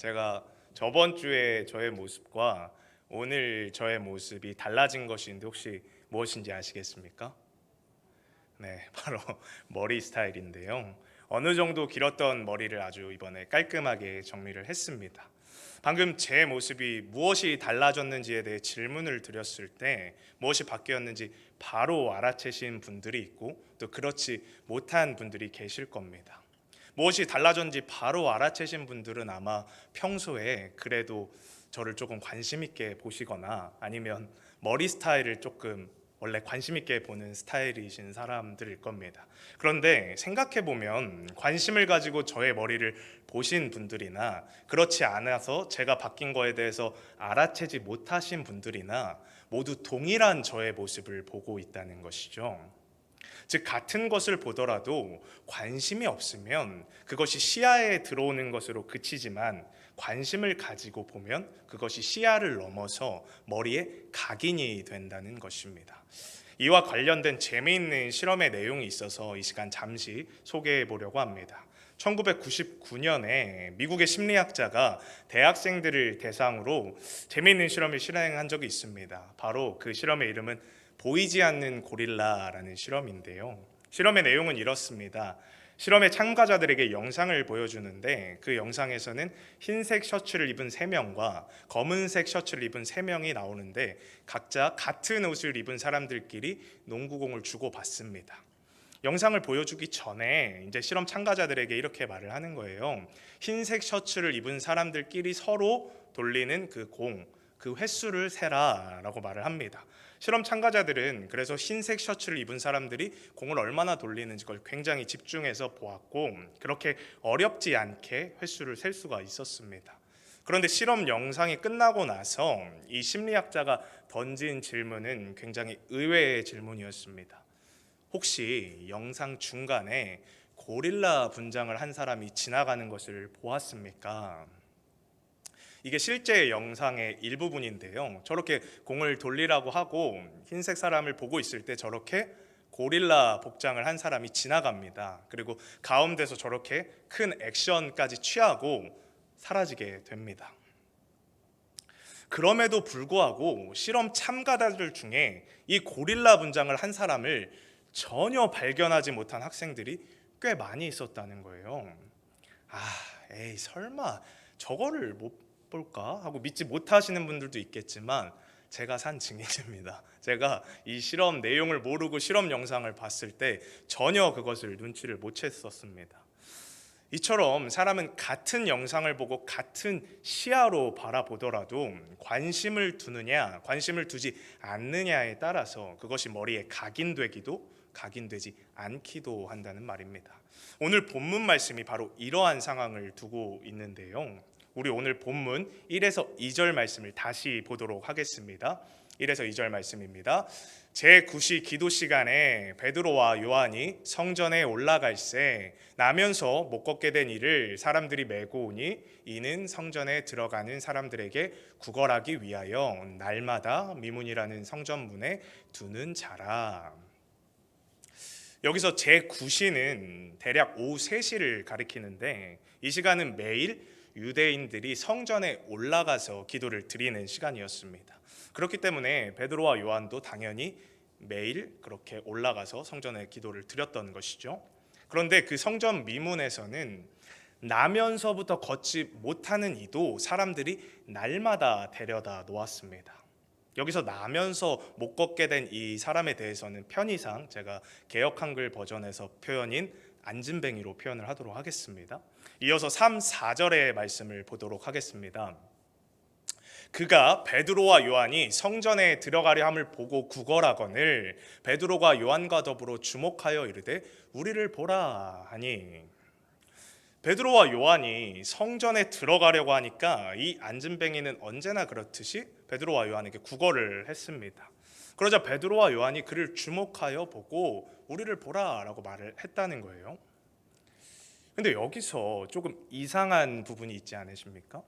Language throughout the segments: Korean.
제가 저번 주에 저의 모습과 오늘 저의 모습이 달라진 것이 있는데 혹시 무엇인지 아시겠습니까? 네, 바로 머리 스타일인데요. 어느 정도 길었던 머리를 아주 이번에 깔끔하게 정리를 했습니다. 방금 제 모습이 무엇이 달라졌는지에 대해 질문을 드렸을 때 무엇이 바뀌었는지 바로 알아채신 분들이 있고 또 그렇지 못한 분들이 계실 겁니다. 무엇이 달라졌는지 바로 알아채신 분들은 아마 평소에 그래도 저를 조금 관심 있게 보시거나 아니면 머리 스타일을 조금 원래 관심 있게 보는 스타일이신 사람들일 겁니다. 그런데 생각해 보면 관심을 가지고 저의 머리를 보신 분들이나 그렇지 않아서 제가 바뀐 거에 대해서 알아채지 못하신 분들이나 모두 동일한 저의 모습을 보고 있다는 것이죠. 즉 같은 것을 보더라도 관심이 없으면 그것이 시야에 들어오는 것으로 그치지만 관심을 가지고 보면 그것이 시야를 넘어서 머리에 각인이 된다는 것입니다. 이와 관련된 재미있는 실험의 내용이 있어서 이 시간 잠시 소개해 보려고 합니다. 1999년에 미국의 심리학자가 대학생들을 대상으로 재미있는 실험을 실행한 적이 있습니다. 바로 그 실험의 이름은 보이지 않는 고릴라라는 실험인데요. 실험의 내용은 이렇습니다. 실험의 참가자들에게 영상을 보여주는데 그 영상에서는 흰색 셔츠를 입은 3명과 검은색 셔츠를 입은 3명이 나오는데 각자 같은 옷을 입은 사람들끼리 농구공을 주고받습니다. 영상을 보여주기 전에 이제 실험 참가자들에게 이렇게 말을 하는 거예요. 흰색 셔츠를 입은 사람들끼리 서로 돌리는 그 공, 그 횟수를 세라라고 말을 합니다. 실험 참가자들은 그래서 흰색 셔츠를 입은 사람들이 공을 얼마나 돌리는지 걸 굉장히 집중해서 보았고 그렇게 어렵지 않게 횟수를 셀 수가 있었습니다. 그런데 실험 영상이 끝나고 나서 이 심리학자가 던진 질문은 굉장히 의외의 질문이었습니다. 혹시 영상 중간에 고릴라 분장을 한 사람이 지나가는 것을 보았습니까? 이게 실제 영상의 일부분인데요. 저렇게 공을 돌리라고 하고 흰색 사람을 보고 있을 때 저렇게 고릴라 복장을 한 사람이 지나갑니다. 그리고 가운데서 저렇게 큰 액션까지 취하고 사라지게 됩니다. 그럼에도 불구하고 실험 참가자들 중에 이 고릴라 분장을 한 사람을 전혀 발견하지 못한 학생들이 꽤 많이 있었다는 거예요. 에이 설마 저거를 못 볼까 하고 믿지 못하시는 분들도 있겠지만 제가 산 증인입니다. 제가 이 실험 내용을 모르고 실험 영상을 봤을 때 전혀 그것을 눈치를 못 챘었습니다. 이처럼 사람은 같은 영상을 보고 같은 시야로 바라보더라도 관심을 두느냐, 관심을 두지 않느냐에 따라서 그것이 머리에 각인되기도 각인되지 않기도 한다는 말입니다. 오늘 본문 말씀이 바로 이러한 상황을 두고 있는데요. 우리 오늘 본문 1에서 2절 말씀을 다시 보도록 하겠습니다. 1에서 2절 말씀입니다. 제9시 기도 시간에 베드로와 요한이 성전에 올라갈새 나면서 못 걷게 된 이를 사람들이 메고 오니 이는 성전에 들어가는 사람들에게 구걸하기 위하여 날마다 미문이라는 성전문에 두는 자라. 여기서 제9시는 대략 오후 3시를 가리키는데 이 시간은 매일 유대인들이 성전에 올라가서 기도를 드리는 시간이었습니다. 그렇기 때문에 베드로와 요한도 당연히 매일 그렇게 올라가서 성전에 기도를 드렸던 것이죠. 그런데 그 성전 미문에서는 나면서부터 걷지 못하는 이도 사람들이 날마다 데려다 놓았습니다. 여기서 나면서 못 걷게 된 이 사람에 대해서는 편의상 제가 개역 한글 버전에서 표현인 앉은뱅이로 표현을 하도록 하겠습니다. 이어서 3, 4절의 말씀을 보도록 하겠습니다. 그가 베드로와 요한이 성전에 들어가려 함을 보고 구걸하거늘 베드로가 요한과 더불어 주목하여 이르되 우리를 보라 하니, 베드로와 요한이 성전에 들어가려고 하니까 이 앉은뱅이는 언제나 그렇듯이 베드로와 요한에게 구걸을 했습니다. 그러자 베드로와 요한이 그를 주목하여 보고 우리를 보라라고 말을 했다는 거예요. 근데 여기서 조금 이상한 부분이 있지 않으십니까?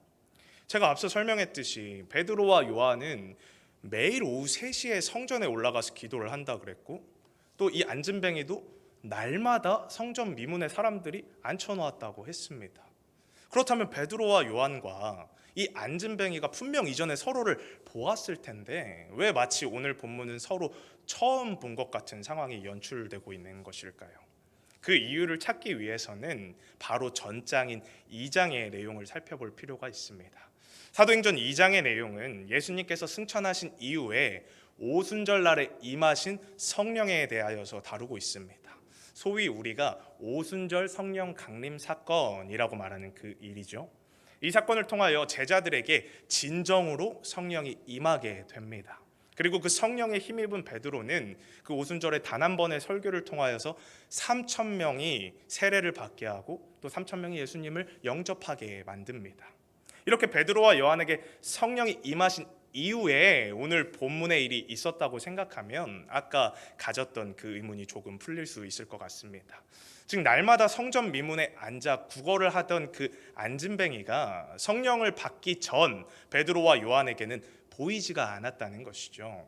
제가 앞서 설명했듯이 베드로와 요한은 매일 오후 3시에 성전에 올라가서 기도를 한다 그랬고 또 이 앉은뱅이도 날마다 성전 미문에 사람들이 앉혀놓았다고 했습니다. 그렇다면 베드로와 요한과 이 안진뱅이가 분명 이전에 서로를 보았을 텐데 왜 마치 오늘 본문은 서로 처음 본 것 같은 상황이 연출되고 있는 것일까요? 그 이유를 찾기 위해서는 바로 전장인 2장의 내용을 살펴볼 필요가 있습니다. 사도행전 2장의 내용은 예수님께서 승천하신 이후에 오순절날에 임하신 성령에 대하여서 다루고 있습니다. 소위 우리가 오순절 성령 강림 사건이라고 말하는 그 일이죠. 이 사건을 통하여 제자들에게 진정으로 성령이 임하게 됩니다. 그리고 그 성령에 힘입은 베드로는 그 오순절에 단 한 번의 설교를 통하여서 3천 명이 세례를 받게 하고 또 3천 명이 예수님을 영접하게 만듭니다. 이렇게 베드로와 요한에게 성령이 임하신 이후에 오늘 본문의 일이 있었다고 생각하면 아까 가졌던 그 의문이 조금 풀릴 수 있을 것 같습니다. 즉 날마다 성전 미문에 앉아 구걸을 하던 그 안진뱅이가 성령을 받기 전 베드로와 요한에게는 보이지가 않았다는 것이죠.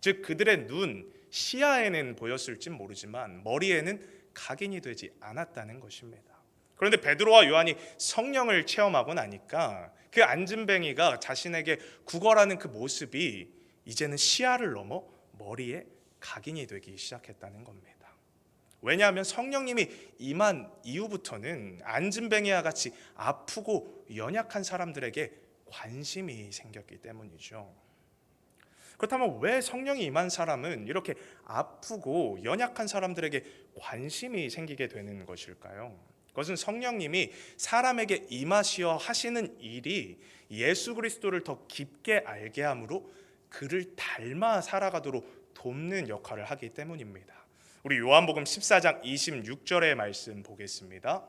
즉 그들의 눈, 시야에는 보였을지 모르지만 머리에는 각인이 되지 않았다는 것입니다. 그런데 베드로와 요한이 성령을 체험하고 나니까 그 안진뱅이가 자신에게 구걸하는 그 모습이 이제는 시야를 넘어 머리에 각인이 되기 시작했다는 겁니다. 왜냐하면 성령님이 임한 이후부터는 안진뱅이와 같이 아프고 연약한 사람들에게 관심이 생겼기 때문이죠. 그렇다면 왜 성령이 임한 사람은 이렇게 아프고 연약한 사람들에게 관심이 생기게 되는 것일까요? 그것은 성령님이 사람에게 임하시어 하시는 일이 예수 그리스도를 더 깊게 알게 함으로 그를 닮아 살아가도록 돕는 역할을 하기 때문입니다. 우리 요한복음 14장 26절의 말씀 보겠습니다.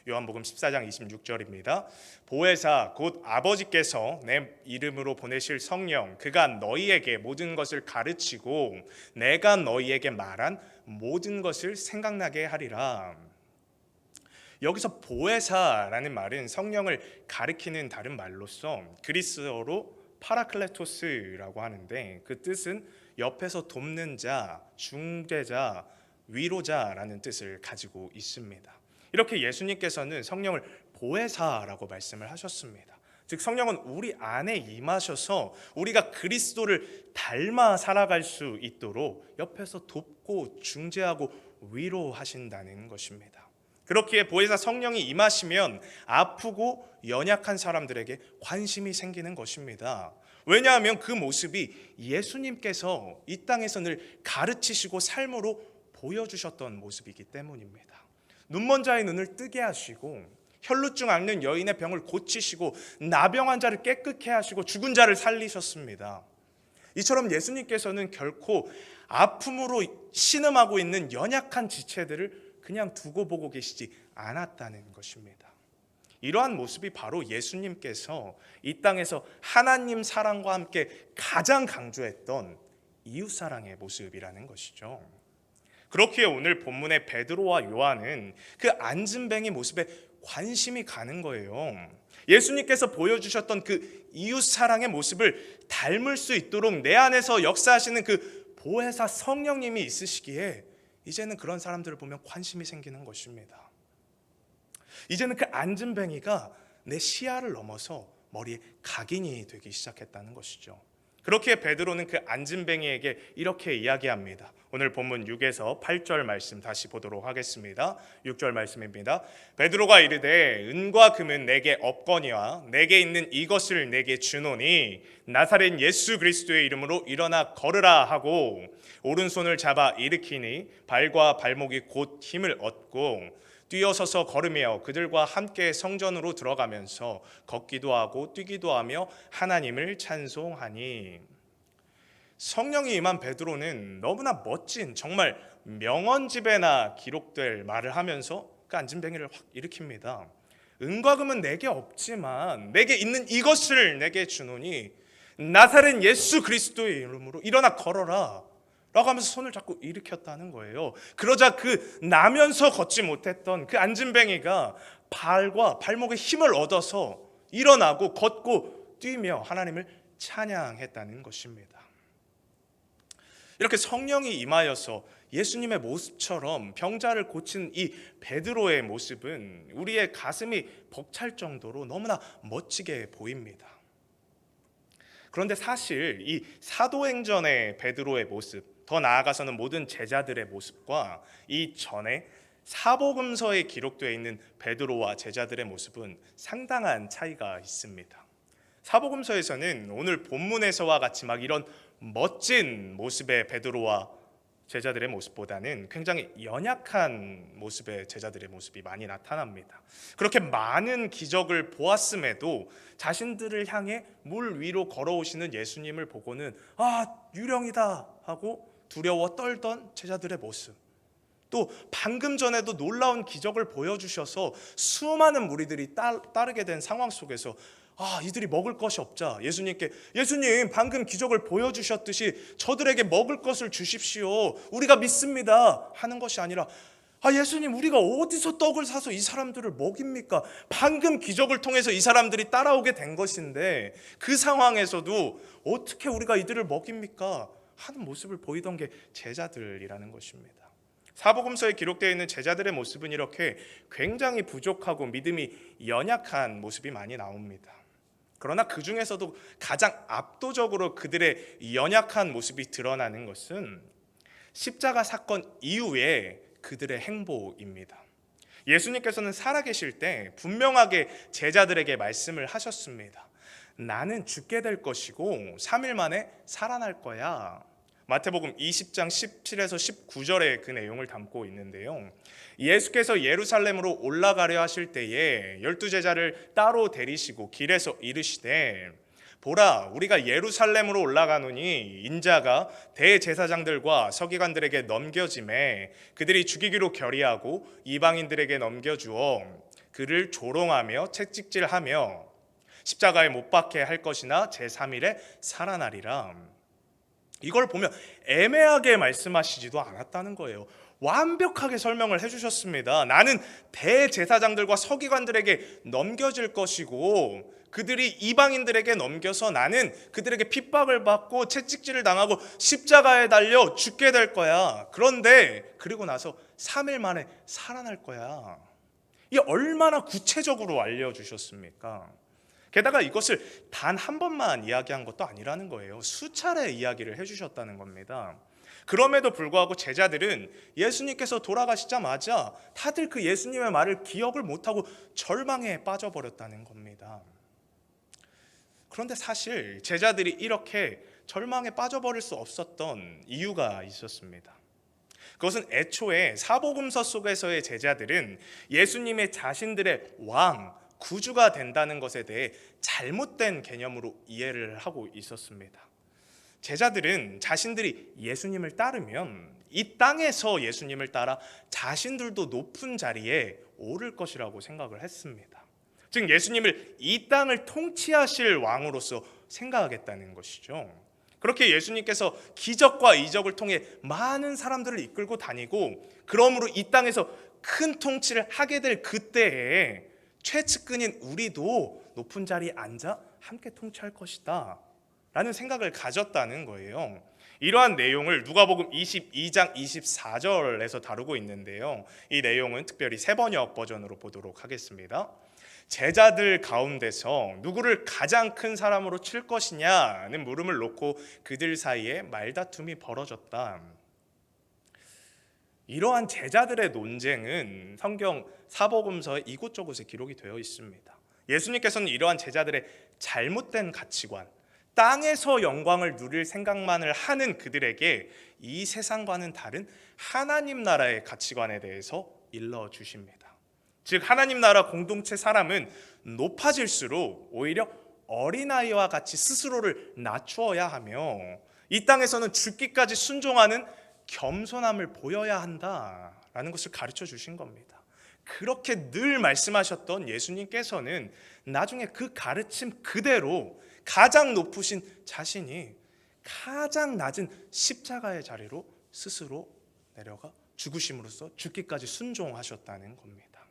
요한복음 14장 26절입니다. 보혜사 곧 아버지께서 내 이름으로 보내실 성령 그가 너희에게 모든 것을 가르치고 내가 너희에게 말한 모든 것을 생각나게 하리라. 여기서 보혜사라는 말은 성령을 가리키는 다른 말로서 그리스어로 파라클레토스라고 하는데 그 뜻은 옆에서 돕는 자, 중재자, 위로자라는 뜻을 가지고 있습니다. 이렇게 예수님께서는 성령을 보혜사라고 말씀을 하셨습니다. 즉 성령은 우리 안에 임하셔서 우리가 그리스도를 닮아 살아갈 수 있도록 옆에서 돕고 중재하고 위로하신다는 것입니다. 그렇기에 보혜사 성령이 임하시면 아프고 연약한 사람들에게 관심이 생기는 것입니다. 왜냐하면 그 모습이 예수님께서 이 땅에서 늘 가르치시고 삶으로 보여주셨던 모습이기 때문입니다. 눈먼 자의 눈을 뜨게 하시고 혈루증 앓는 여인의 병을 고치시고 나병 환자를 깨끗게 하시고 죽은 자를 살리셨습니다. 이처럼 예수님께서는 결코 아픔으로 신음하고 있는 연약한 지체들을 그냥 두고 보고 계시지 않았다는 것입니다. 이러한 모습이 바로 예수님께서 이 땅에서 하나님 사랑과 함께 가장 강조했던 이웃사랑의 모습이라는 것이죠. 그렇기에 오늘 본문의 베드로와 요한은 그 안진뱅이 모습에 관심이 가는 거예요. 예수님께서 보여주셨던 그 이웃사랑의 모습을 닮을 수 있도록 내 안에서 역사하시는 그 보혜사 성령님이 있으시기에 이제는 그런 사람들을 보면 관심이 생기는 것입니다. 이제는 그 안진뱅이가 내 시야를 넘어서 머리에 각인이 되기 시작했다는 것이죠. 그렇게 베드로는 그 안진뱅이에게 이렇게 이야기합니다. 오늘 본문 6에서 8절 말씀 다시 보도록 하겠습니다. 6절 말씀입니다. 베드로가 이르되 은과 금은 내게 없거니와 내게 있는 이것을 내게 주노니 나사렛 예수 그리스도의 이름으로 일어나 걸으라 하고 오른손을 잡아 일으키니 발과 발목이 곧 힘을 얻고 뛰어서서 걸으며 그들과 함께 성전으로 들어가면서 걷기도 하고 뛰기도 하며 하나님을 찬송하니. 성령이 임한 베드로는 너무나 멋진 정말 명언집에나 기록될 말을 하면서 그 안진뱅이를 확 일으킵니다. 은과 금은 내게 없지만 내게 있는 이것을 내게 주노니 나사렛 예수 그리스도의 이름으로 일어나 걸어라 라고 하면서 손을 잡고 일으켰다는 거예요. 그러자 그 나면서 걷지 못했던 그 안진뱅이가 발과 발목에 힘을 얻어서 일어나고 걷고 뛰며 하나님을 찬양했다는 것입니다. 이렇게 성령이 임하여서 예수님의 모습처럼 병자를 고친 이 베드로의 모습은 우리의 가슴이 벅찰 정도로 너무나 멋지게 보입니다. 그런데 사실 이 사도행전의 베드로의 모습, 더 나아가서는 모든 제자들의 모습과 이 전에 사복음서에 기록되어 있는 베드로와 제자들의 모습은 상당한 차이가 있습니다. 사복음서에서는 오늘 본문에서와 같이 막 이런 멋진 모습의 베드로와 제자들의 모습보다는 굉장히 연약한 모습의 제자들의 모습이 많이 나타납니다. 그렇게 많은 기적을 보았음에도 자신들을 향해 물 위로 걸어오시는 예수님을 보고는 유령이다 하고 두려워 떨던 제자들의 모습, 또 방금 전에도 놀라운 기적을 보여주셔서 수많은 무리들이 따르게 된 상황 속에서 이들이 먹을 것이 없자 예수님께, 예수님 방금 기적을 보여주셨듯이 저들에게 먹을 것을 주십시오, 우리가 믿습니다 하는 것이 아니라, 예수님 우리가 어디서 떡을 사서 이 사람들을 먹입니까? 방금 기적을 통해서 이 사람들이 따라오게 된 것인데 그 상황에서도 어떻게 우리가 이들을 먹입니까? 하는 모습을 보이던 게 제자들이라는 것입니다. 사복음서에 기록되어 있는 제자들의 모습은 이렇게 굉장히 부족하고 믿음이 연약한 모습이 많이 나옵니다. 그러나 그 중에서도 가장 압도적으로 그들의 연약한 모습이 드러나는 것은 십자가 사건 이후에 그들의 행보입니다. 예수님께서는 살아계실 때 분명하게 제자들에게 말씀을 하셨습니다. 나는 죽게 될 것이고 3일 만에 살아날 거야. 마태복음 20장 17에서 19절의 그 내용을 담고 있는데요. 예수께서 예루살렘으로 올라가려 하실 때에 12제자를 따로 데리시고 길에서 이르시되, 보라, 우리가 예루살렘으로 올라가노니 인자가 대제사장들과 서기관들에게 넘겨짐에 그들이 죽이기로 결의하고 이방인들에게 넘겨주어 그를 조롱하며 채찍질하며 십자가에 못 박게 할 것이나 제3일에 살아나리라. 이걸 보면 애매하게 말씀하시지도 않았다는 거예요. 완벽하게 설명을 해주셨습니다. 나는 대제사장들과 서기관들에게 넘겨질 것이고 그들이 이방인들에게 넘겨서 나는 그들에게 핍박을 받고 채찍질을 당하고 십자가에 달려 죽게 될 거야. 그런데 그리고 나서 3일 만에 살아날 거야. 이게 얼마나 구체적으로 알려주셨습니까? 게다가 이것을 단 한 번만 이야기한 것도 아니라는 거예요. 수차례 이야기를 해주셨다는 겁니다. 그럼에도 불구하고 제자들은 예수님께서 돌아가시자마자 다들 그 예수님의 말을 기억을 못하고 절망에 빠져버렸다는 겁니다. 그런데 사실 제자들이 이렇게 절망에 빠져버릴 수 없었던 이유가 있었습니다. 그것은 애초에 사복음서 속에서의 제자들은 예수님의 자신들의 왕, 구주가 된다는 것에 대해 잘못된 개념으로 이해를 하고 있었습니다. 제자들은 자신들이 예수님을 따르면 이 땅에서 예수님을 따라 자신들도 높은 자리에 오를 것이라고 생각을 했습니다. 즉 예수님을 이 땅을 통치하실 왕으로서 생각하겠다는 것이죠. 그렇게 예수님께서 기적과 이적을 통해 많은 사람들을 이끌고 다니고 그러므로 이 땅에서 큰 통치를 하게 될 그때에 최측근인 우리도 높은 자리에 앉아 함께 통치할 것이다 라는 생각을 가졌다는 거예요. 이러한 내용을 누가복음 22장 24절에서 다루고 있는데요. 이 내용은 특별히 세번역 버전으로 보도록 하겠습니다. 제자들 가운데서 누구를 가장 큰 사람으로 칠 것이냐는 물음을 놓고 그들 사이에 말다툼이 벌어졌다. 이러한 제자들의 논쟁은 성경 사복음서에 이곳저곳에 기록이 되어 있습니다. 예수님께서는 이러한 제자들의 잘못된 가치관, 땅에서 영광을 누릴 생각만을 하는 그들에게 이 세상과는 다른 하나님 나라의 가치관에 대해서 일러주십니다. 즉 하나님 나라 공동체 사람은 높아질수록 오히려 어린아이와 같이 스스로를 낮추어야 하며 이 땅에서는 죽기까지 순종하는 겸손함을 보여야 한다라는 것을 가르쳐 주신 겁니다. 그렇게 늘 말씀하셨던 예수님께서는 나중에 그 가르침 그대로 가장 높으신 자신이 가장 낮은 십자가의 자리로 스스로 내려가 죽으심으로써 죽기까지 순종하셨다는 겁니다.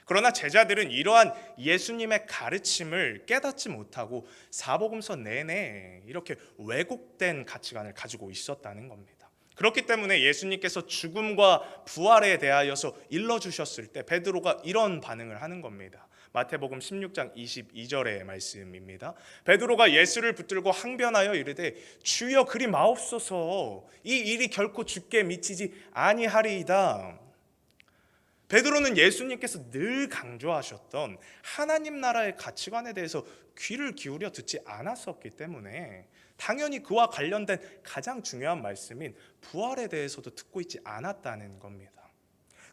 그러나 제자들은 이러한 예수님의 가르침을 깨닫지 못하고 사복음서 내내 이렇게 왜곡된 가치관을 가지고 있었다는 겁니다. 그렇기 때문에 예수님께서 죽음과 부활에 대하여서 일러주셨을 때 베드로가 이런 반응을 하는 겁니다. 마태복음 16장 22절의 말씀입니다. 베드로가 예수를 붙들고 항변하여 이르되 주여 그리 마옵소서, 이 일이 결코 주께 미치지 아니하리이다. 베드로는 예수님께서 늘 강조하셨던 하나님 나라의 가치관에 대해서 귀를 기울여 듣지 않았었기 때문에 당연히 그와 관련된 가장 중요한 말씀인 부활에 대해서도 듣고 있지 않았다는 겁니다.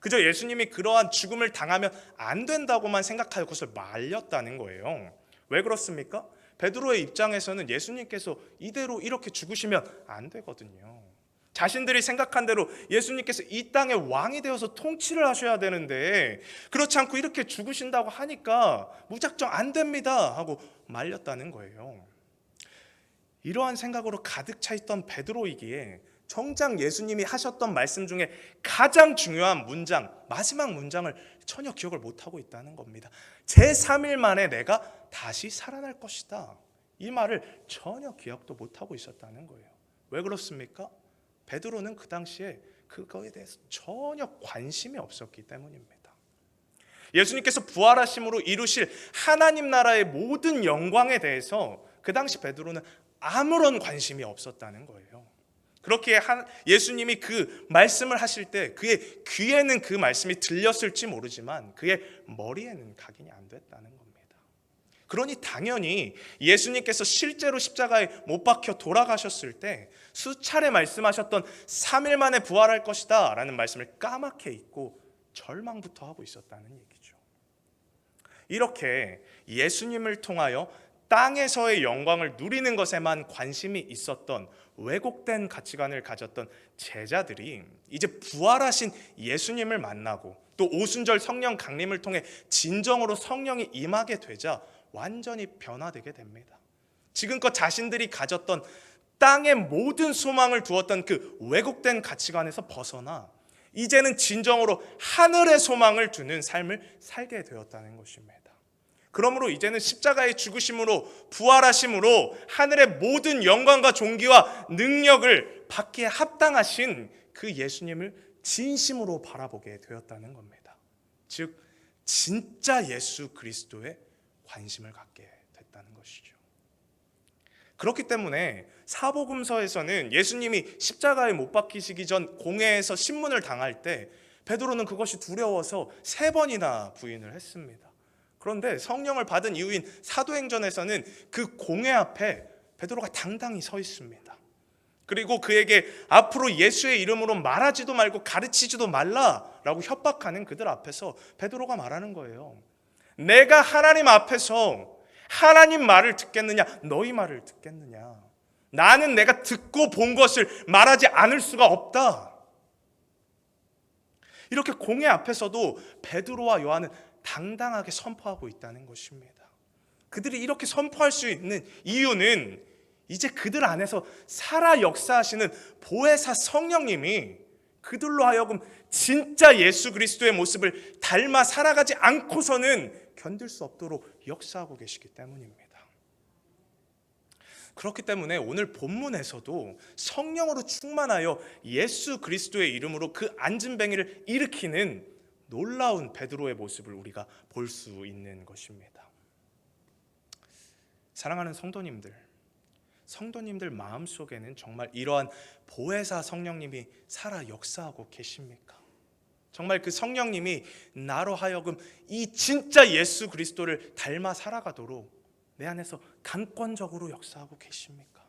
그저 예수님이 그러한 죽음을 당하면 안 된다고만 생각하여 그것을 말렸다는 거예요. 왜 그렇습니까? 베드로의 입장에서는 예수님께서 이대로 이렇게 죽으시면 안 되거든요. 자신들이 생각한 대로 예수님께서 이 땅의 왕이 되어서 통치를 하셔야 되는데 그렇지 않고 이렇게 죽으신다고 하니까 무작정 안 됩니다 하고 말렸다는 거예요. 이러한 생각으로 가득 차 있던 베드로이기에 정작 예수님이 하셨던 말씀 중에 가장 중요한 문장, 마지막 문장을 전혀 기억을 못하고 있다는 겁니다. 제3일 만에 내가 다시 살아날 것이다, 이 말을 전혀 기억도 못하고 있었다는 거예요. 왜 그렇습니까? 베드로는 그 당시에 그거에 대해서 전혀 관심이 없었기 때문입니다. 예수님께서 부활하심으로 이루실 하나님 나라의 모든 영광에 대해서 그 당시 베드로는 아무런 관심이 없었다는 거예요. 그렇게 예수님이 그 말씀을 하실 때 그의 귀에는 그 말씀이 들렸을지 모르지만 그의 머리에는 각인이 안 됐다는 겁니다. 그러니 당연히 예수님께서 실제로 십자가에 못 박혀 돌아가셨을 때 수차례 말씀하셨던 3일 만에 부활할 것이다 라는 말씀을 까맣게 잊고 절망부터 하고 있었다는 얘기죠. 이렇게 예수님을 통하여 땅에서의 영광을 누리는 것에만 관심이 있었던 왜곡된 가치관을 가졌던 제자들이 이제 부활하신 예수님을 만나고 또 오순절 성령 강림을 통해 진정으로 성령이 임하게 되자 완전히 변화되게 됩니다. 지금껏 자신들이 가졌던 땅의 모든 소망을 두었던 그 왜곡된 가치관에서 벗어나 이제는 진정으로 하늘의 소망을 두는 삶을 살게 되었다는 것입니다. 그러므로 이제는 십자가의 죽으심으로 부활하심으로 하늘의 모든 영광과 존귀와 능력을 받기에 합당하신 그 예수님을 진심으로 바라보게 되었다는 겁니다. 즉 진짜 예수 그리스도에 관심을 갖게 됐다는 것이죠. 그렇기 때문에 사복음서에서는 예수님이 십자가에 못 박히시기 전 공회에서 신문을 당할 때 베드로는 그것이 두려워서 3번이나 부인을 했습니다. 그런데 성령을 받은 이후인 사도행전에서는 그 공회 앞에 베드로가 당당히 서 있습니다. 그리고 그에게 앞으로 예수의 이름으로 말하지도 말고 가르치지도 말라라고 협박하는 그들 앞에서 베드로가 말하는 거예요. 내가 하나님 앞에서 하나님 말을 듣겠느냐, 너희 말을 듣겠느냐. 나는 내가 듣고 본 것을 말하지 않을 수가 없다. 이렇게 공회 앞에서도 베드로와 요한은 당당하게 선포하고 있다는 것입니다. 그들이 이렇게 선포할 수 있는 이유는 이제 그들 안에서 살아 역사하시는 보혜사 성령님이 그들로 하여금 진짜 예수 그리스도의 모습을 닮아 살아가지 않고서는 견딜 수 없도록 역사하고 계시기 때문입니다. 그렇기 때문에 오늘 본문에서도 성령으로 충만하여 예수 그리스도의 이름으로 그 앉은뱅이를 일으키는 놀라운 베드로의 모습을 우리가 볼 수 있는 것입니다. 사랑하는 성도님들 마음속에는 정말 이러한 보혜사 성령님이 살아 역사하고 계십니까? 정말 그 성령님이 나로 하여금 이 진짜 예수 그리스도를 닮아 살아가도록 내 안에서 강권적으로 역사하고 계십니까?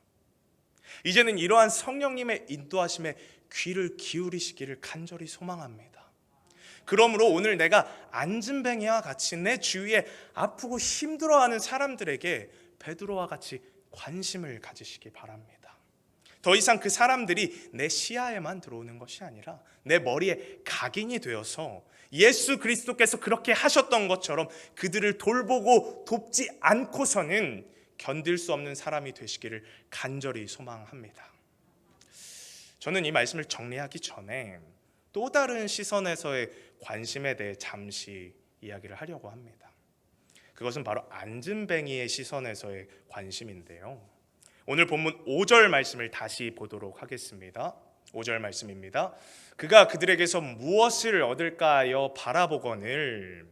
이제는 이러한 성령님의 인도하심에 귀를 기울이시기를 간절히 소망합니다. 그러므로 오늘 내가 앉은뱅이와 같이 내 주위에 아프고 힘들어하는 사람들에게 베드로와 같이 관심을 가지시기 바랍니다. 더 이상 그 사람들이 내 시야에만 들어오는 것이 아니라 내 머리에 각인이 되어서 예수 그리스도께서 그렇게 하셨던 것처럼 그들을 돌보고 돕지 않고서는 견딜 수 없는 사람이 되시기를 간절히 소망합니다. 저는 이 말씀을 정리하기 전에 또 다른 시선에서의 관심에 대해 잠시 이야기를 하려고 합니다. 그것은 바로 안진뱅이의 시선에서의 관심인데요. 오늘 본문 5절 말씀을 다시 보도록 하겠습니다. 5절 말씀입니다. 그가 그들에게서 무엇을 얻을까 하여 바라보거늘.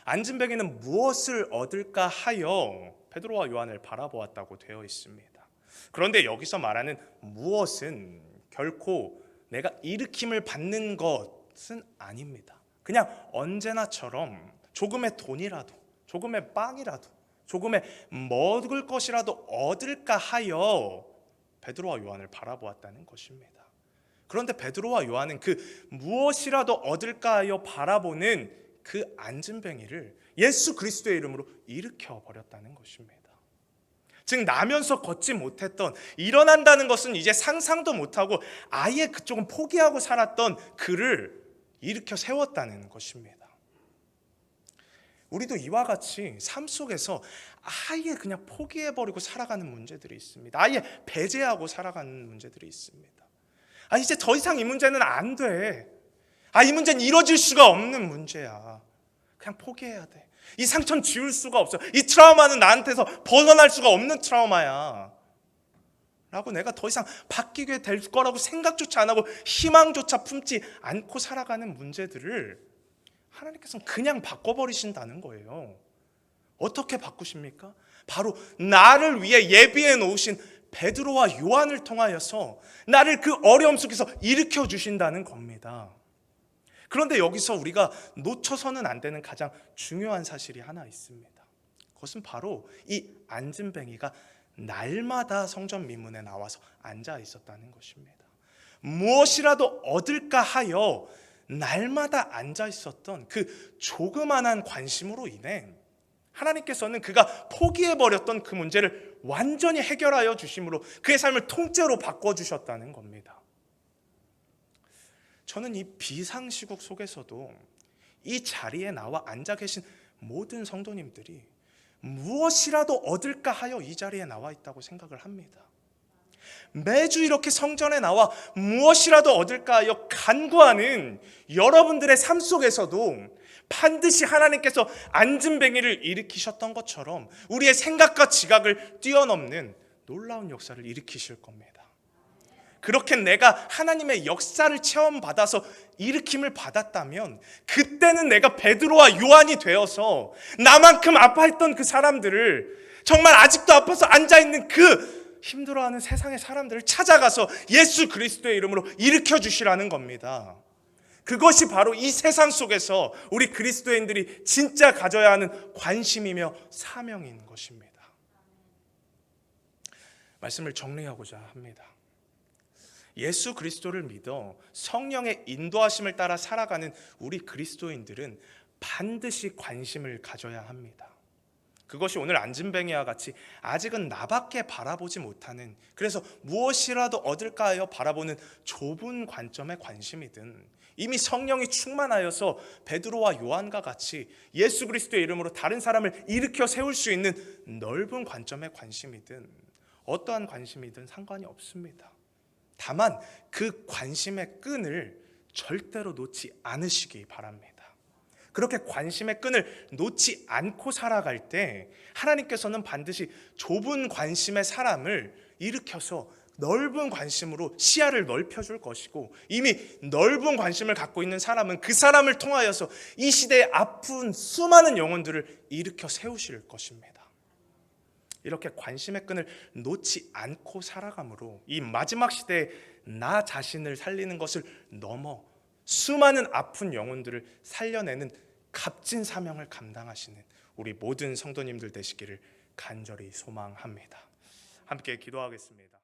안진뱅이는 무엇을 얻을까 하여 베드로와 요한을 바라보았다고 되어 있습니다. 그런데 여기서 말하는 무엇은 결코 내가 일으킴을 받는 것은 아닙니다. 그냥 언제나처럼 조금의 돈이라도, 조금의 빵이라도, 조금의 먹을 것이라도 얻을까 하여 베드로와 요한을 바라보았다는 것입니다. 그런데 베드로와 요한은 그 무엇이라도 얻을까 하여 바라보는 그 안진뱅이를 예수 그리스도의 이름으로 일으켜 버렸다는 것입니다. 즉 나면서 걷지 못했던, 일어난다는 것은 이제 상상도 못하고 아예 그쪽은 포기하고 살았던 그를 일으켜 세웠다는 것입니다. 우리도 이와 같이 삶 속에서 아예 그냥 포기해버리고 살아가는 문제들이 있습니다. 아예 배제하고 살아가는 문제들이 있습니다. 이제 더 이상 이 문제는 안 돼. 이 문제는 이루어질 수가 없는 문제야. 그냥 포기해야 돼. 이 상처는 지울 수가 없어. 이 트라우마는 나한테서 벗어날 수가 없는 트라우마야. 라고 내가 더 이상 바뀌게 될 거라고 생각조차 안 하고 희망조차 품지 않고 살아가는 문제들을 하나님께서는 그냥 바꿔버리신다는 거예요. 어떻게 바꾸십니까? 바로 나를 위해 예비해 놓으신 베드로와 요한을 통하여서 나를 그 어려움 속에서 일으켜 주신다는 겁니다. 그런데 여기서 우리가 놓쳐서는 안 되는 가장 중요한 사실이 하나 있습니다. 그것은 바로 이 안진뱅이가 날마다 성전 미문에 나와서 앉아 있었다는 것입니다. 무엇이라도 얻을까 하여 날마다 앉아 있었던 그 조그만한 관심으로 인해 하나님께서는 그가 포기해버렸던 그 문제를 완전히 해결하여 주심으로 그의 삶을 통째로 바꿔주셨다는 겁니다. 저는 이 비상시국 속에서도 이 자리에 나와 앉아 계신 모든 성도님들이 무엇이라도 얻을까 하여 이 자리에 나와 있다고 생각을 합니다. 매주 이렇게 성전에 나와 무엇이라도 얻을까 하여 간구하는 여러분들의 삶 속에서도 반드시 하나님께서 안진뱅이를 일으키셨던 것처럼 우리의 생각과 지각을 뛰어넘는 놀라운 역사를 일으키실 겁니다. 그렇게 내가 하나님의 역사를 체험받아서 일으킴을 받았다면 그때는 내가 베드로와 요한이 되어서 나만큼 아파했던 그 사람들을, 정말 아직도 아파서 앉아있는 그 힘들어하는 세상의 사람들을 찾아가서 예수 그리스도의 이름으로 일으켜 주시라는 겁니다. 그것이 바로 이 세상 속에서 우리 그리스도인들이 진짜 가져야 하는 관심이며 사명인 것입니다. 말씀을 정리하고자 합니다. 예수 그리스도를 믿어 성령의 인도하심을 따라 살아가는 우리 그리스도인들은 반드시 관심을 가져야 합니다. 그것이 오늘 안진뱅이와 같이 아직은 나밖에 바라보지 못하는, 그래서 무엇이라도 얻을까 하여 바라보는 좁은 관점의 관심이든, 이미 성령이 충만하여서 베드로와 요한과 같이 예수 그리스도의 이름으로 다른 사람을 일으켜 세울 수 있는 넓은 관점의 관심이든, 어떠한 관심이든 상관이 없습니다. 다만 그 관심의 끈을 절대로 놓지 않으시기 바랍니다. 그렇게 관심의 끈을 놓지 않고 살아갈 때 하나님께서는 반드시 좁은 관심의 사람을 일으켜서 넓은 관심으로 시야를 넓혀줄 것이고, 이미 넓은 관심을 갖고 있는 사람은 그 사람을 통하여서 이 시대의 아픈 수많은 영혼들을 일으켜 세우실 것입니다. 이렇게 관심의 끈을 놓지 않고 살아감으로 이 마지막 시대에 나 자신을 살리는 것을 넘어 수많은 아픈 영혼들을 살려내는 값진 사명을 감당하시는 우리 모든 성도님들 되시기를 간절히 소망합니다. 함께 기도하겠습니다.